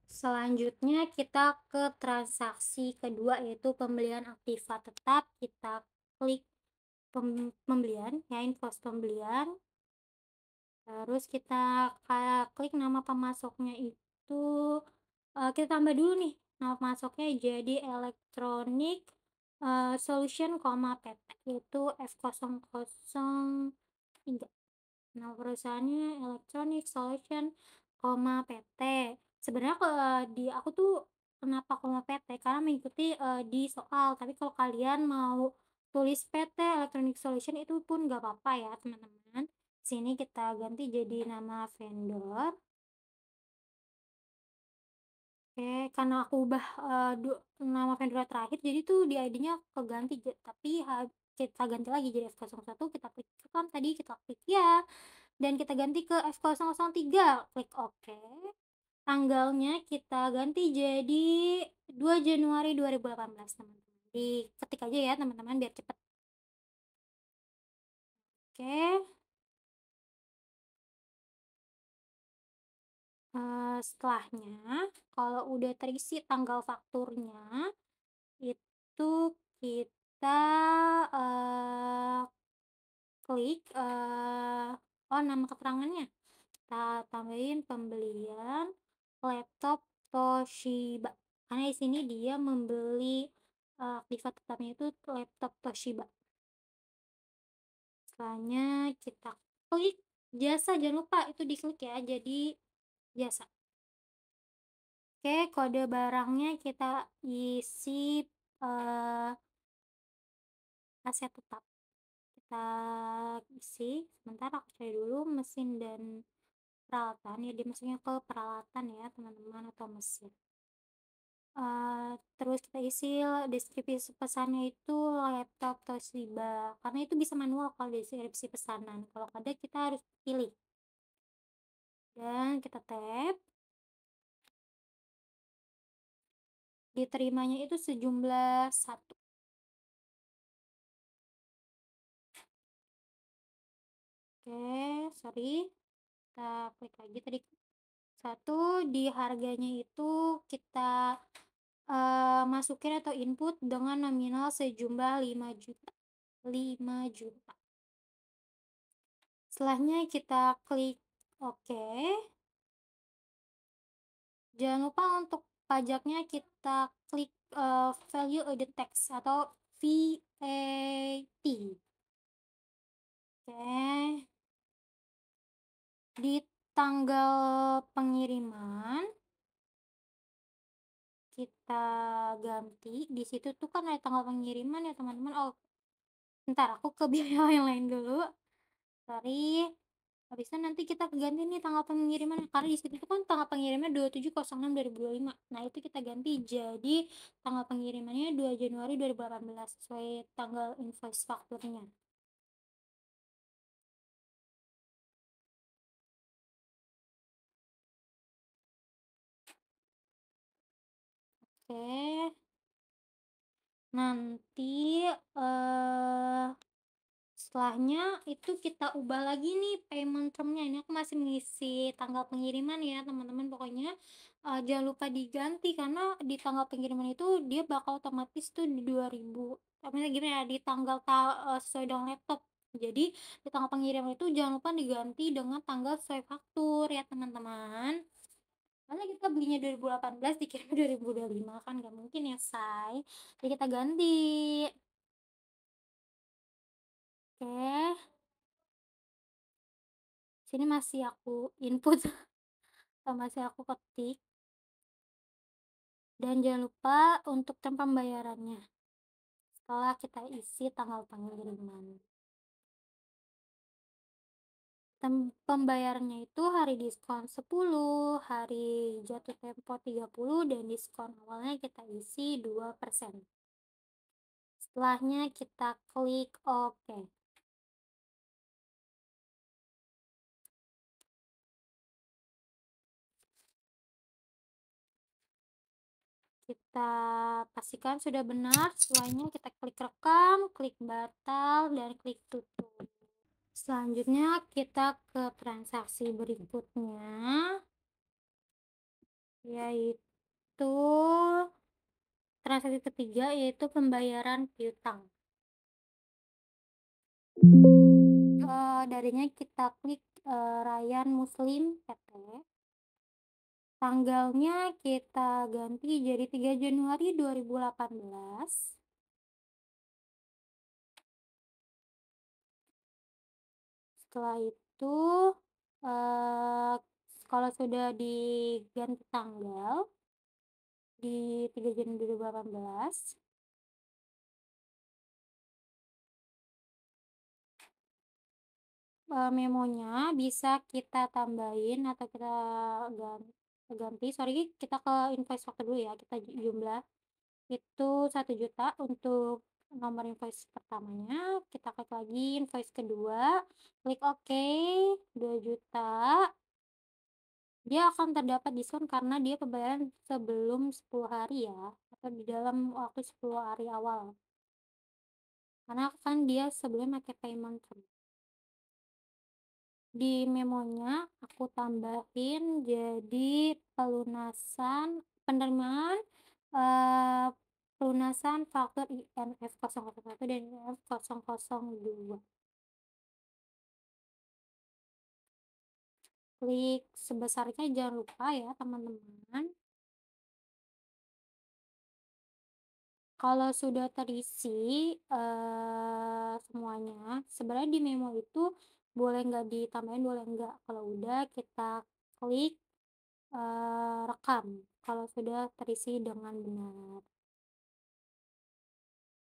Selanjutnya kita ke transaksi kedua yaitu pembelian aktiva tetap, kita klik pembelian ya, invoice pembelian, terus kita klik nama pemasoknya itu, kita tambah dulu nih nama pemasoknya jadi Electronic, Solution, PT, itu F003. Nama perusahaannya Electronic Solution, PT. Sebenarnya di aku tuh kenapa PT, karena mengikuti, di soal, tapi kalau kalian mau tulis PT Electronic Solution itu pun nggak apa-apa ya teman-teman. Sini kita ganti jadi nama vendor. Oke, karena aku ubah, nama vendor terakhir jadi tuh di ID-nya keganti tapi kita ganti lagi jadi F01, kita klik kan tadi kita klik ya, dan kita ganti ke F003, klik oke. Tanggalnya kita ganti jadi 2 Januari 2018 teman-teman. Diketik aja ya teman-teman biar cepet. Oke, setelahnya kalau udah terisi tanggal fakturnya, itu kita, eee, klik, oh nama keterangannya, kita tambahin pembelian laptop Toshiba, karena di sini dia membeli, aktiva tetapnya itu laptop Toshiba. Setelahnya kita klik jasa, jangan lupa itu diklik ya, jadi jasa. Oke, kode barangnya kita isi, eee, aset tetap. Kita isi, sebentar aku cari dulu mesin dan peralatan, ya dia masuknya ke peralatan ya teman-teman, atau mesin. Terus kita isi deskripsi pesannya itu laptop Toshiba, karena itu bisa manual kalau deskripsi pesanan, kalau ada kita harus pilih. Dan kita tap, diterimanya itu sejumlah 1. Oke, sorry, kita klik lagi tadi 1, di harganya itu kita, masukin atau input dengan nominal sejumlah 5 juta, 5 juta. Setelahnya kita klik oke. Jangan lupa untuk pajaknya kita klik, value added tax atau VAT. Oke. Di tanggal pengiriman kita ganti, di situ tuh kan ada tanggal pengiriman ya teman-teman. Oh, bentar aku ke biaya yang lain dulu, sorry. Habis itu nanti kita ganti nih tanggal pengiriman, karena di situ tuh kan tanggal pengirimannya 27/06/2025. Nah, itu kita ganti jadi tanggal pengirimannya 2 Januari 2018 sesuai tanggal invoice fakturnya. Oke, nanti, setelahnya itu kita ubah lagi nih payment term-nya. Ini aku masih mengisi tanggal pengiriman ya teman-teman, pokoknya, jangan lupa diganti karena di tanggal pengiriman itu dia bakal otomatis tuh di 2000, maksudnya gimana ya, di tanggal sesuai dengan laptop. Jadi di tanggal pengiriman itu jangan lupa diganti dengan tanggal sesuai faktur ya teman-teman. Karena kita belinya 2018 dikirimnya 2025 kan nggak mungkin ya, Say. Jadi kita ganti. Oke. Sini masih aku input atau masih aku ketik, dan jangan lupa untuk term pembayarannya setelah kita isi tanggal pengiriman. Pembayarannya itu hari diskon 10, hari jatuh tempo 30, dan diskon awalnya kita isi 2%. Setelahnya kita klik oke. Kita pastikan sudah benar, setelahnya kita klik rekam, klik batal, dan klik tutup. Selanjutnya kita ke transaksi berikutnya, yaitu transaksi ketiga, yaitu pembayaran piutang. Darinya kita klik, Ryan Muslim PT. Tanggalnya kita ganti jadi 3 Januari 2018. Setelah itu itu, eee, kalau sudah diganti tanggal di 3 Juni 2018, memonya bisa kita tambahin atau kita gan ganti, sorry, kita ke invoice waktu dulu ya, kita jumlah. Itu 1 juta untuk nomor invoice pertamanya, kita klik lagi invoice kedua, klik oke, 2 juta. Dia akan terdapat diskon karena dia pembayaran sebelum 10 hari ya, atau di dalam waktu 10 hari awal, karena kan dia sebelumnya pakai payment term. Di memonya aku tambahin jadi penerimaan, eee, pelunasan faktur INF 001 dan INF 002. Klik sebesarnya jangan lupa ya teman-teman. Kalau sudah terisi, semuanya, sebenarnya di memo itu boleh nggak ditambahin, boleh nggak. Kalau udah kita klik, rekam, kalau sudah terisi dengan benar.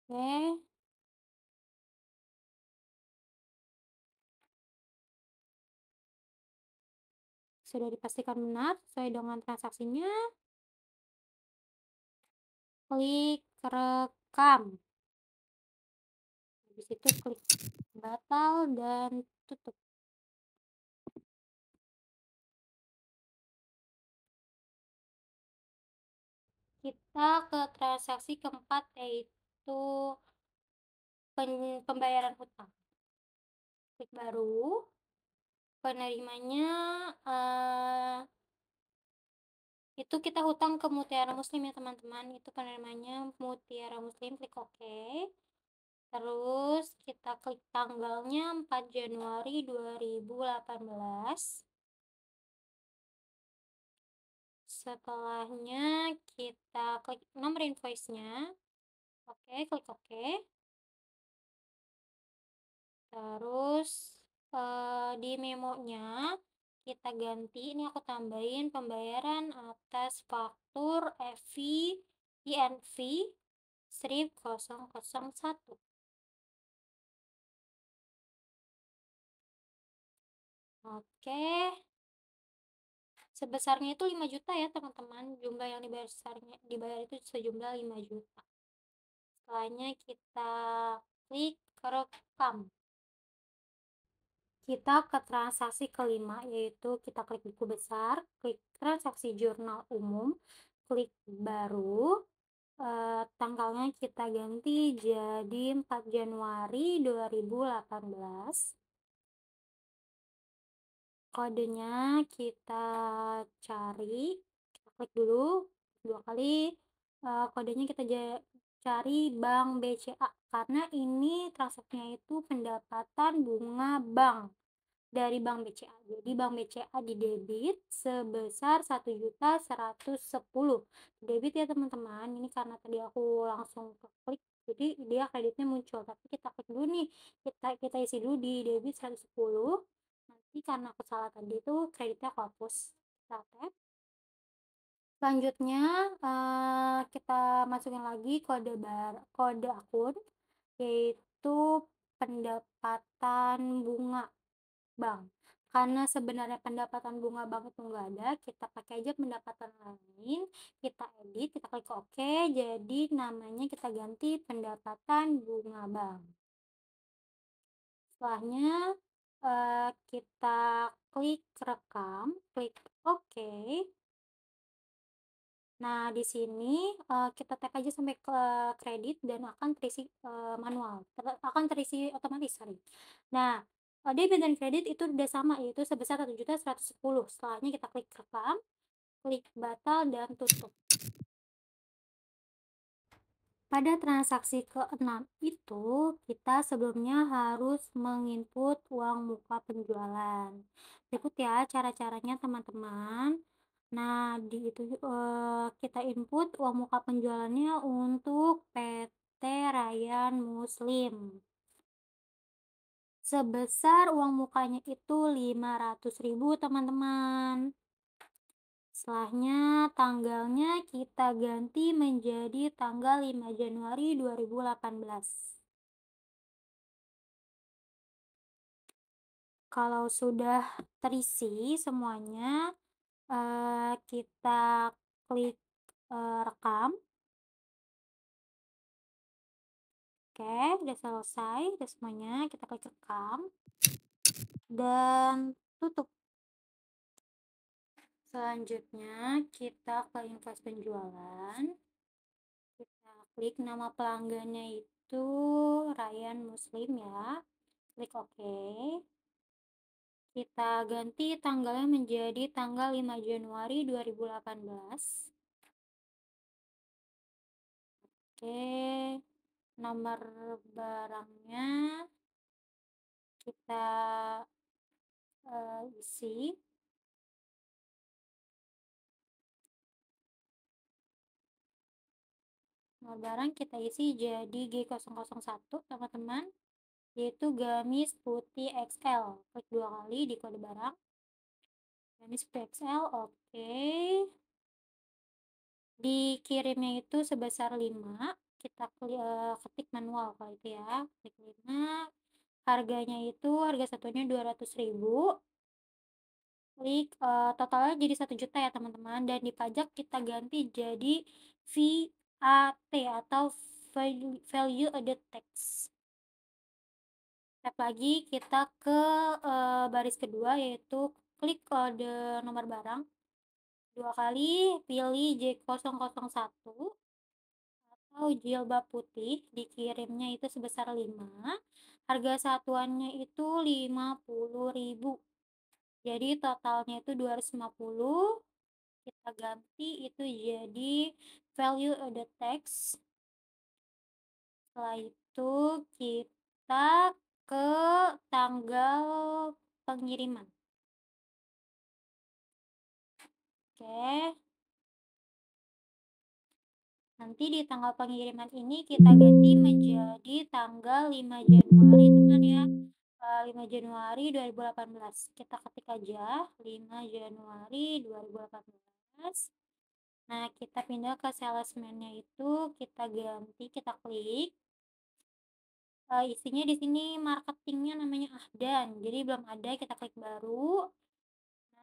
Oke, sudah dipastikan benar sesuai dengan transaksinya, klik rekam, habis itu klik batal dan tutup. Kita ke transaksi keempat, yaitu pembayaran hutang. Klik baru, penerimanya, itu kita hutang ke Mutiara Muslim ya teman-teman, itu penerimanya Mutiara Muslim, klik oke. Terus kita klik tanggalnya 4 Januari 2018. Setelahnya kita klik nomor invoice-nya, oke, klik oke. Terus, di memonya kita ganti, ini aku tambahin pembayaran atas faktur EV INV 1001. Oke, sebesarnya itu 5 juta ya teman-teman, jumlah yang dibayar itu sejumlah 5 juta. Setelahnya kita klik rekam. Kita ke transaksi kelima, yaitu kita klik buku besar, klik transaksi jurnal umum, klik baru, tanggalnya kita ganti jadi 4 Januari 2018. Kodenya kita cari, kita klik dulu 2 kali, kodenya kita cari bank BCA, karena ini transaksinya itu pendapatan bunga bank dari bank BCA. Jadi bank BCA didebit sebesar 1.110.000. Debit ya teman-teman, ini karena tadi aku langsung klik, jadi dia kreditnya muncul, tapi kita klik dulu nih, kita isi dulu di debit 110, nanti karena aku salah tadi itu kreditnya aku hapus. Kita tap. Selanjutnya, kita masukin lagi kode akun, yaitu pendapatan bunga bank. Karena sebenarnya pendapatan bunga bank itu nggak ada, kita pakai aja pendapatan lain, kita edit, kita klik oke, jadi namanya kita ganti pendapatan bunga bank. Setelahnya, kita klik rekam, klik oke. Nah, di sini, kita tap aja sampai ke kredit dan akan terisi, akan terisi otomatis, sorry. Nah, debit dan kredit itu udah sama, yaitu sebesar 1.110.000. Setelahnya kita klik rekam, klik batal dan tutup. Pada transaksi keenam itu, kita sebelumnya harus menginput uang muka penjualan. Berikut ya cara-caranya teman-teman. Nah, di itu, kita input uang muka penjualannya untuk PT Ryan Muslim. sebesar uang mukanya itu 500.000 teman-teman. Setelahnya tanggalnya kita ganti menjadi tanggal 5 Januari 2018. Kalau sudah terisi semuanya, kita klik, rekam. Oke, udah selesai, udah semuanya, kita klik rekam dan tutup. Selanjutnya kita ke invest penjualan, kita klik nama pelanggannya itu Ryan Muslim ya, klik oke. Kita ganti tanggalnya menjadi tanggal 5 Januari 2018. Oke, nomor barangnya kita isi. Nomor barang kita isi jadi G001 teman-teman, yaitu gamis putih XL. Klik 2 kali di kode barang. Gamis putih XL, oke. Dikirimnya itu sebesar 5, kita ketik manual kalau itu ya. Klik 5. Harganya itu harga satunya 200.000. Klik, totalnya jadi 1 juta ya teman-teman, dan di pajak kita ganti jadi VAT atau value added tax. Tap lagi kita ke, baris kedua yaitu klik kode nomor barang 2 kali, pilih J001 atau jilbab putih, dikirimnya itu sebesar 5, harga satuannya itu 50.000. Jadi totalnya itu 250, kita ganti itu jadi value added tax. Setelah itu kita ke tanggal pengiriman. Oke. Nanti di tanggal pengiriman ini kita ganti menjadi tanggal 5 Januari teman ya. 5 Januari 2018. Kita ketik aja 5 Januari 2018. Nah, kita pindah ke salesman-nya itu, kita ganti, kita klik. Isinya di sini marketingnya namanya Ahdan. Jadi belum ada, kita klik baru.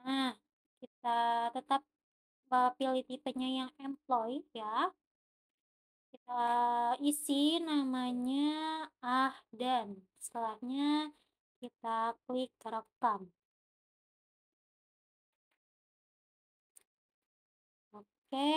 Nah, kita tetap pilih tipenya yang employee ya. Kita isi namanya Ahdan. Setelahnya kita klik rekam. Oke.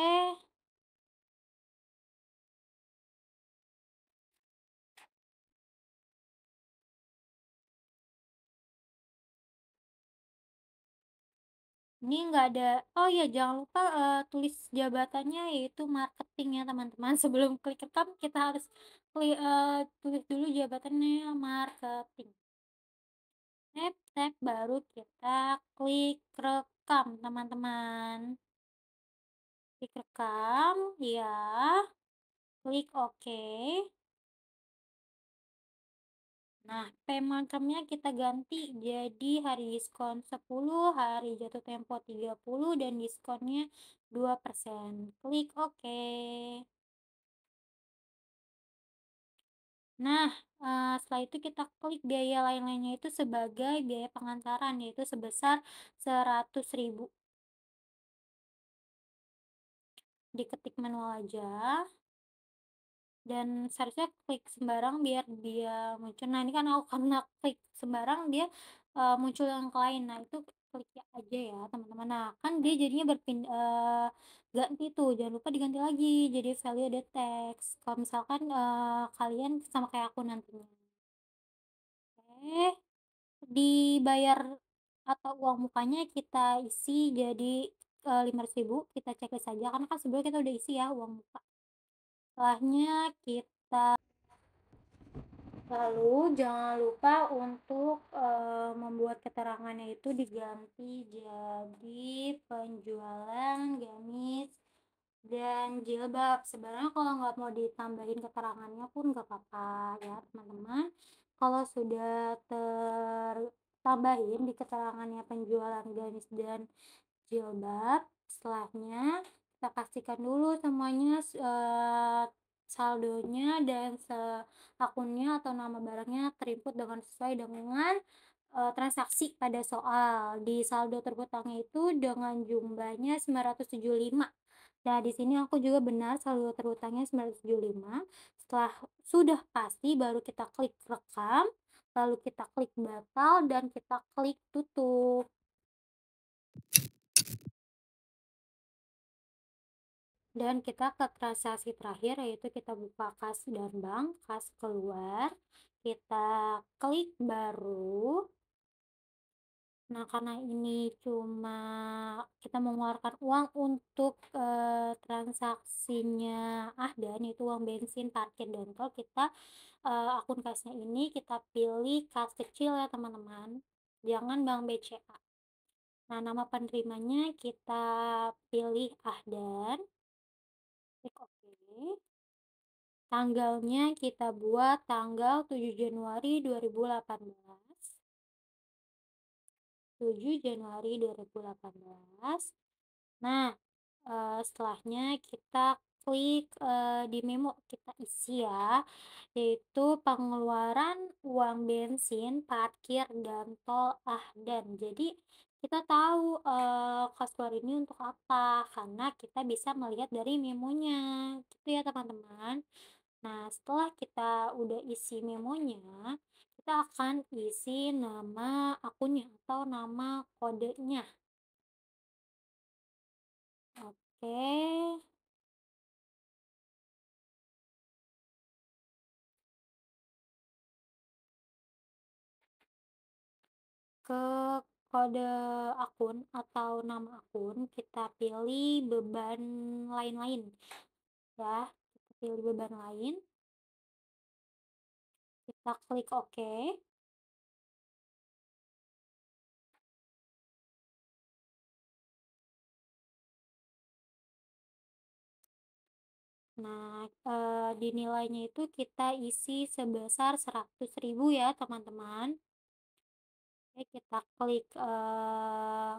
Ini nggak ada, oh ya jangan lupa tulis jabatannya yaitu marketing ya teman-teman. Sebelum klik rekam kita harus tulis dulu jabatannya marketing. Tap baru kita klik rekam teman-teman. Klik rekam ya, klik oke. Nah, payment term-nya kita ganti jadi hari diskon 10, hari jatuh tempo 30, dan diskonnya 2%. Klik oke. Nah, setelah itu kita klik biaya lain-lainnya itu sebagai biaya pengantaran, yaitu sebesar 100.000. Diketik manual aja. Dan seharusnya klik sembarang biar dia muncul. Nah, ini kan aku karena klik sembarang dia muncul yang lain. Nah, itu klik ya aja ya teman-teman. Nah, kan dia jadinya ganti tuh, jangan lupa diganti lagi jadi value added tax kalau misalkan kalian sama kayak aku nantinya. Oke, dibayar atau uang mukanya kita isi jadi 500.000, kita checklist saja karena kan sebelumnya kita udah isi ya uang muka. Setelahnya kita lalu jangan lupa untuk membuat keterangannya itu diganti jadi penjualan gamis dan jilbab. Sebenarnya kalau nggak mau ditambahin keterangannya pun nggak apa-apa ya teman-teman. Kalau sudah tertambahin di keterangannya penjualan gamis dan jilbab, setelahnya kita pastikan dulu semuanya saldonya dan akunnya atau nama barangnya terinput dengan sesuai dengan, transaksi pada soal. Di saldo terhutangnya itu dengan jumlahnya 975. Nah, di sini aku juga benar saldo terhutangnya 975. Setelah sudah pasti baru kita klik rekam, lalu kita klik batal dan kita klik tutup. Dan kita ke transaksi terakhir yaitu kita buka kas dan bank, kas keluar, kita klik baru. Nah, karena ini cuma kita mengeluarkan uang untuk, transaksinya Ahdan, yaitu uang bensin, parkir, dan tol, kita, akun kasnya ini kita pilih kas kecil ya teman-teman, jangan bank BCA. Nah, nama penerimanya kita pilih Ahdan, klik oke. Tanggalnya kita buat tanggal 7 Januari 2018. 7 Januari 2018. Nah, setelahnya kita klik, di memo, kita isi ya, yaitu pengeluaran uang bensin, parkir, dan tol Ahdan. Jadi, kita tahu, kas keluar ini untuk apa, karena kita bisa melihat dari memonya, gitu ya teman-teman. Nah, setelah kita udah isi memonya, kita akan isi nama akunnya atau nama kodenya. Oke, ke kode akun atau nama akun kita pilih beban lain-lain ya. Kita pilih beban lain, kita klik oke. Nah, di nilainya itu kita isi sebesar 100.000 ya teman-teman. Oke, kita klik,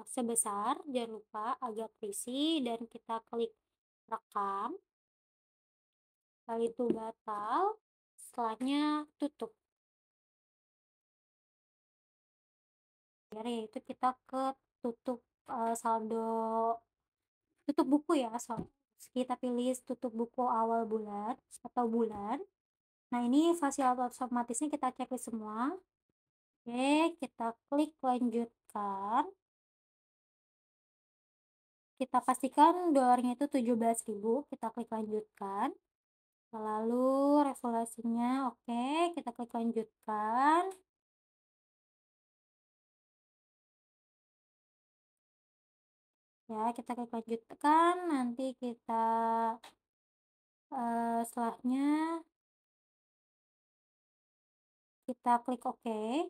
sebesar, jangan lupa agak berisi dan kita klik rekam, lalu itu batal, setelahnya tutup. Yaitu kita ke tutup, saldo tutup buku ya, kita pilih tutup buku awal bulan atau bulan. Nah, ini otomatisnya kita checklist semua. Oke, kita klik lanjutkan. Kita pastikan dolarnya itu 17.000, kita klik lanjutkan. Lalu resolusinya oke, kita klik lanjutkan. Ya, kita klik lanjutkan, nanti kita, setelahnya kita klik oke.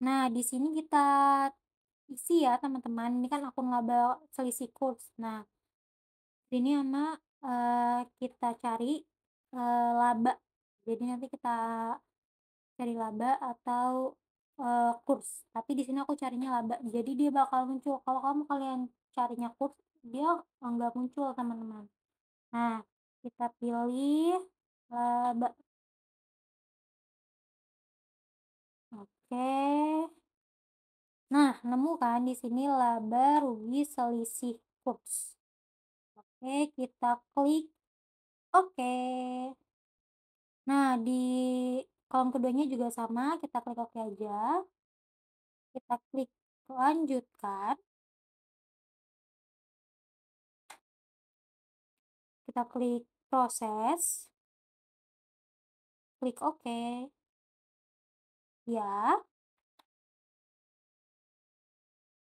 Nah, di sini kita isi ya teman-teman, ini kan akun laba selisih kurs. Nah, ini sama, kita cari, laba. Jadi nanti kita cari laba atau, kurs, tapi di sini aku carinya laba, jadi dia bakal muncul. Kalau kalian carinya kurs, dia nggak muncul teman-teman. Nah, kita pilih laba. Oke. Nah, nemu kan di sini laba rugi selisih kurs. Oke, kita klik oke. Nah, di kolom keduanya juga sama, kita klik oke aja. Kita klik lanjutkan, kita klik proses, klik oke. Ya,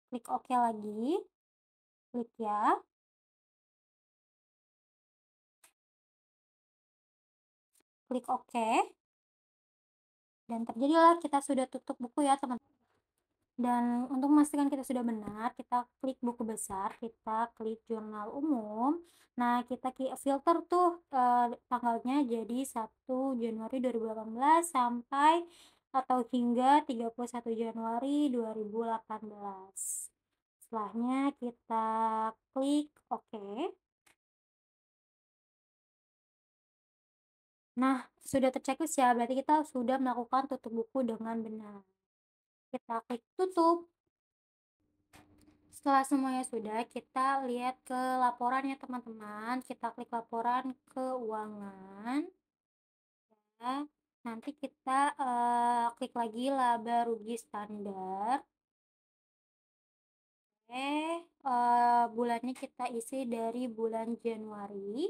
klik oke lagi, klik ya, klik oke, dan terjadilah kita sudah tutup buku ya teman. Dan untuk memastikan kita sudah benar, kita klik buku besar, kita klik jurnal umum. Nah, kita filter tuh, tanggalnya jadi 1 Januari 2018 sampai atau hingga 31 Januari 2018. Setelahnya kita klik oke. Nah, sudah terchecklist ya, berarti kita sudah melakukan tutup buku dengan benar. Kita klik tutup. Setelah semuanya sudah, kita lihat ke laporan ya teman-teman. Kita klik laporan keuangan ya. Nanti kita klik lagi laba rugi standar. Oke, bulannya kita isi dari bulan Januari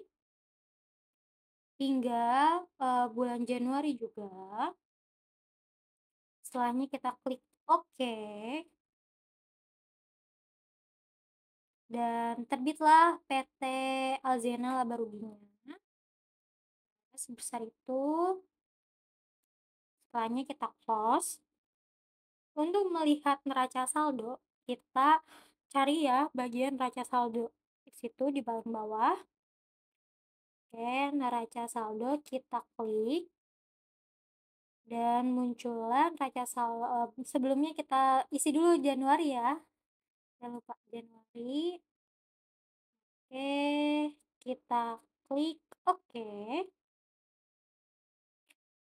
hingga bulan Januari juga. Setelahnya kita klik oke dan terbitlah PT Alzena laba ruginya sebesar itu. Setelahnya kita close. Untuk melihat neraca saldo, kita cari ya bagian neraca saldo. Di situ di paling bawah. Oke, neraca saldo kita klik dan muncullah neraca saldo. Sebelumnya kita isi dulu Januari ya. Jangan lupa Januari. Oke, kita klik oke.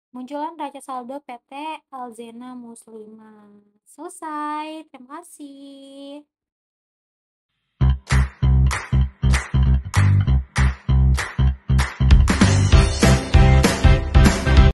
Muncullah neraca saldo PT Alzena Muslimah. Selesai. Terima kasih.